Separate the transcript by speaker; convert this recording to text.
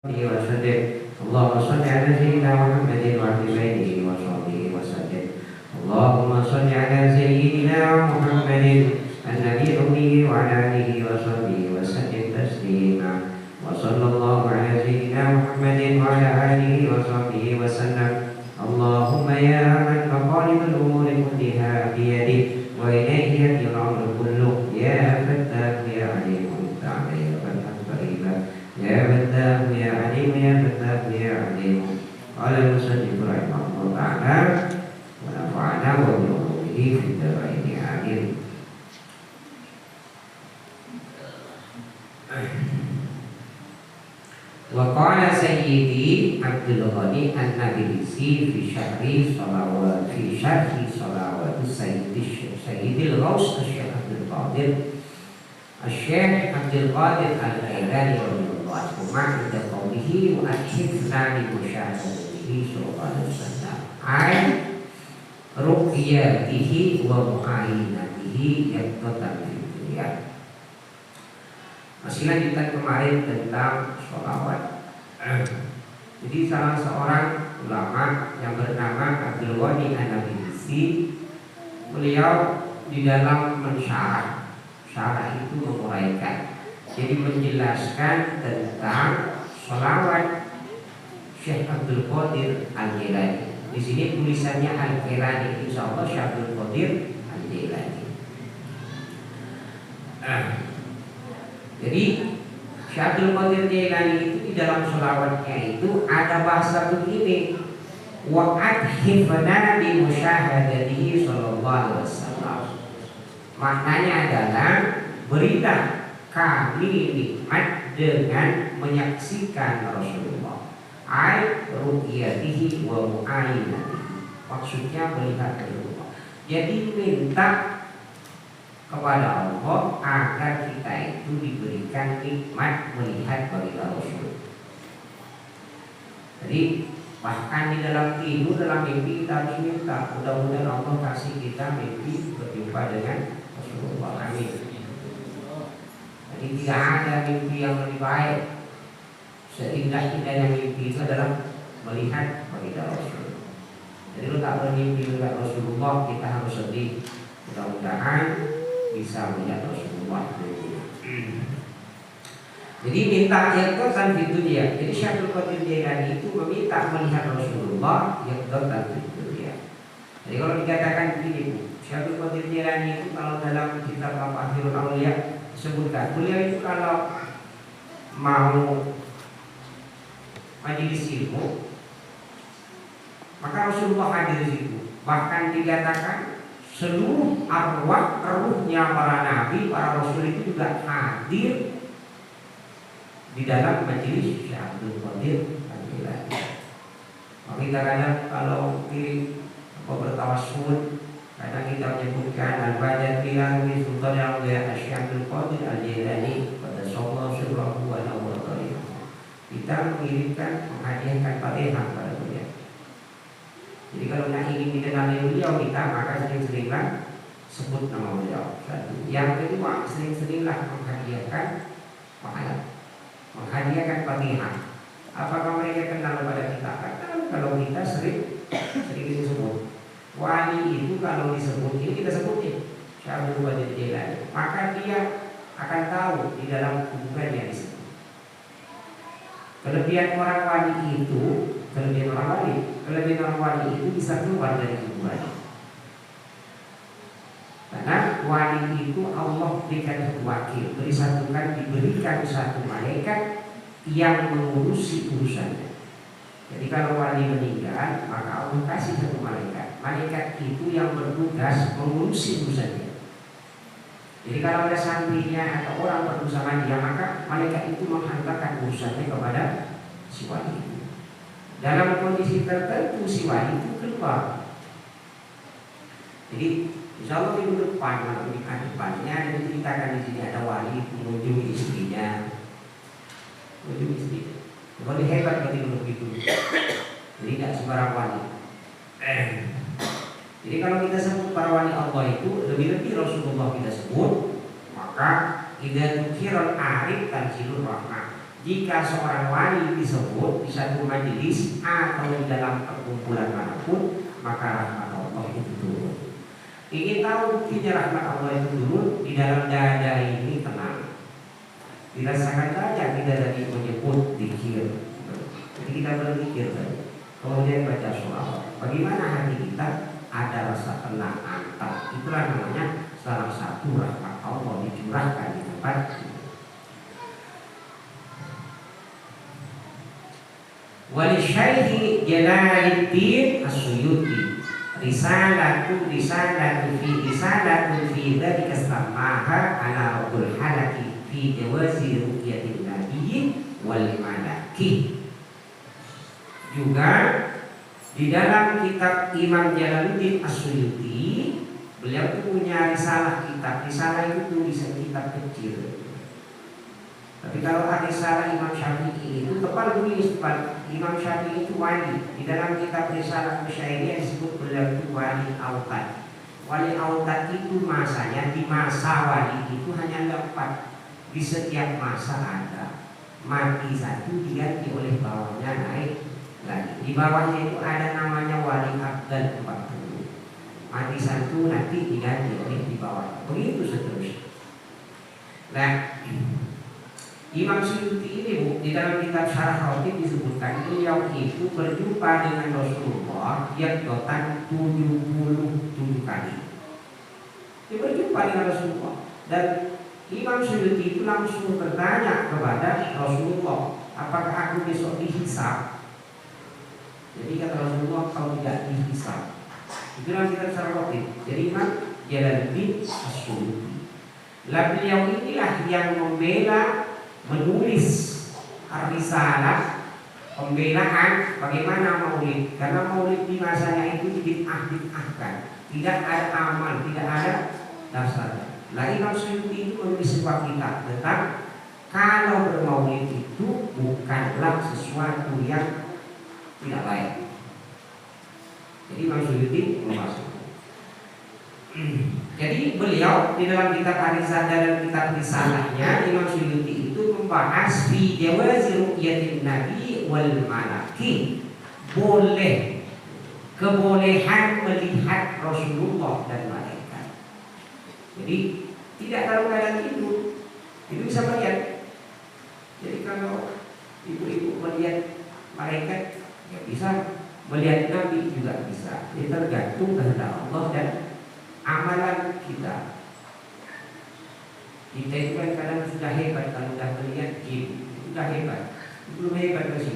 Speaker 1: وسلم. اللهم صل على سيدنا محمد وعلى آله وصحبه وسلم. اللهم صل على سيدنا محمد النبي الأمي وعلى آله وصحبه وسلم تسليما. وصلى الله على سيدنا محمد وعلى آله وصحبه وسلم. اللهم يا من مقالب الأمور كلها بيدك وإليه يرجع الأمر كله يا فتاح يا عليم تعالى يا فتاح قريبا يا فتاح يا عليم يا فتاح يا عليم. قال المصنف رحمه الله تعالى ونفعنا وبعلومه في الدارين آمين. وقال سيدي عبد الغني النابلسي في شرح صلوات سيد الغوث الشيخ عبد القادر الجيلاني رضي الله عنه عند قوله وأكحفنا لمشاهدته صلى الله عليه وسلم أي رؤيته ومعاينته يقظة في الدنيا. Masih lanjutan kemarin tentang sholawat. Jadi salah seorang ulama yang bernama Abdul Ghani An-Nabilisi, beliau di dalam mensyarah, syarah itu menguraikan, jadi menjelaskan tentang sholawat Syekh Abdul Qadir Al-Jilani. Di sini tulisannya Al-Jilani, insya Allah Syekh Abdul Qadir Al-Jilani. Jadi Syekh Abdul Qadir Jailani itu di dalam sholawatnya itu ada bahasa begini, wa adhifna bi musyahadatihi sallallahu alaihi wasallam. Maknanya adalah berilah kami nikmat dengan menyaksikan Rasulullah, ai ru'yatihi wa mu'ayinatihi. Maksudnya melihat Rasulullah. Jadi minta kepada Allah agar kita itu diberikan nikmat melihat baginda Rasul. Jadi bahkan di dalam tidur, dalam mimpi kita harus minta, mudah-mudahan Allah kasih kita mimpi berjumpa dengan Rasulullah. Amin. Jadi tidak ada mimpi yang lebih baik. Seindah-indahnya mimpi itu adalah melihat baginda Rasul. Jadi lu tak bermimpi melihat Rasulullah, kita harus sedih. Mudah-mudahan bisa melihat Rasulullah. Jadi minta yaqdzatan di dunia. Jadi Syekh Abdul Qadir Jailani itu meminta melihat Rasulullah yaqdzatan di dunia. Jadi kalau dikatakan begini, Syekh Abdul Qadir Jailani itu kalau dalam kitab Mafathirul Auliya disebutkan, beliau itu kalau mau majelis ilmu maka Rasulullah hadir di situ. Bahkan dikatakan seluruh arwah ruhnya para nabi, para rasul itu juga hadir di dalam majelis Syekh Abdul Qadir Al-Jilani. Maka kita kadang kalau pilih bertawassul, kadang kita menyebutkan al-bajat bilang di sultan yang mulia Syekh Abdul Qadir Al-Jilani pada sallallahu surrahu wa nawwar karim. Kita mengirimkan menghadiahkan Fatihah pada beliau. Jadi kalau nak ingin dikenali beliau kita maka sering-seringlah sebut nama beliau. Satu. Yang kedua, sering-seringlah menghadiahkan pahala, menghadiahkan Fatihah. Apakah mereka kenal pada kita? Karena kalau kita sering disebut wali itu, kalau disebut ini kita sebutin Syekh Abdul Qadir Jailani, maka dia akan tahu di dalam hubungannya disebut. Kelebihan orang wali itu, kelebihan orang wali itu bisa keluar dari hubungannya. Karena wali itu Allah berikan satu wakil, diberikan satu malaikat yang mengurusi urusannya. Jadi kalau wali meninggal, maka Allah kasih satu malaikat. Malaikat itu yang bertugas mengurusi urusannya. Jadi kalau ada santrinya atau orang berusaha dia, maka malaikat itu menghantarkan urusannya kepada si wali itu. Dalam kondisi tertentu si wali itu keluar. Jadi insya Allah minggu depan atau di depannya ada diceritakan di sini ada wali mengunjungi istrinya, Kalau hebat berarti begitu. Jadi tidak sembarang wali. Jadi kalau kita sebut para wali Allah itu lebih-lebih Rasulullah kita sebut, maka idza dzukira arif tanzilur rahmah. Jika seorang wali disebut di satu majelis atau di dalam perkumpulan manapun, maka rahmat Allah itu turun. Ingin tahu buktinya rahmat Allah itu turun? Di dalam dada ini tenang, dirasakan saja tidak lagi menyebut zikir. Jadi kita berzikir tadi, kemudian baca sholawat. Bagaimana hati kita? Ada rasa tenang antar. Itulah namanya salah satu rahmat Allah dicurahkan di tempat itu. Walisyaikh Jalaluddin As-Suyuti risalatu fi dzalika samaha ala rabbul halaki fi jawazi ru'yatin nabiyyi wal malaki. Juga di dalam kitab Imam Jalaluddin As-Suyuti, beliau itu punya risalah kitab. Risalah itu tulisan kitab kecil. Tapi kalau ada risalah Imam Syafi'i itu tebal tulis tebal. Imam Syafi'i itu wali. Di dalam kitab risalah Musyairiyah disebut beliau itu wali autad. Wali autad itu masanya di masa wali itu hanya 4. Di setiap masa ada. Mati satu diganti oleh bawahnya naik lagi. Di bawahnya itu ada namanya wali abdal 40. Mati satu nanti diganti oleh di bawah. Begitu seterusnya. Nah, Imam Suyuti ini di dalam kitab Syarah Khatib disebutkan beliau itu berjumpa dengan Rasulullah yang total 77 kali. Dia berjumpa dengan Rasulullah dan Imam Suyuti itu langsung bertanya kepada Rasulullah, apakah aku besok dihisab? Jadi kata Rasulullah, kau tidak dihisab. Itu dalam kitab Syarah Khatib. Jadi Imam Jalaluddin As-Suyuti. Lah beliau inilah yang membela, menulis risalah pembelaan bagaimana maulid, karena maulid di masanya itu dibid'ah-bid'ahkan, tidak ada amal, tidak ada dasarnya. Lah Imam Suyuti itu menulis sebuah kitab tentang kalau bermaulid itu bukanlah sesuatu yang tidak baik. Jadi Imam Suyuti membahas. Jadi beliau di dalam kitab Ar-Risalah dan kitab risalahnya Imam Suyuti itu membahas fi jawazi ru'yatin nabi wal malaki, boleh, kebolehan melihat Rasulullah dan malaikat. Jadi tidak dalam keadaan itu bisa melihat. Jadi kalau ibu-ibu melihat malaikat ya bisa, melihat nabi juga bisa. Ini tergantung kehendak Allah dan amalan kita. Kita itu kan kadang sudah hebat kalau sudah melihat jin, sudah hebat. Belum hebat masih.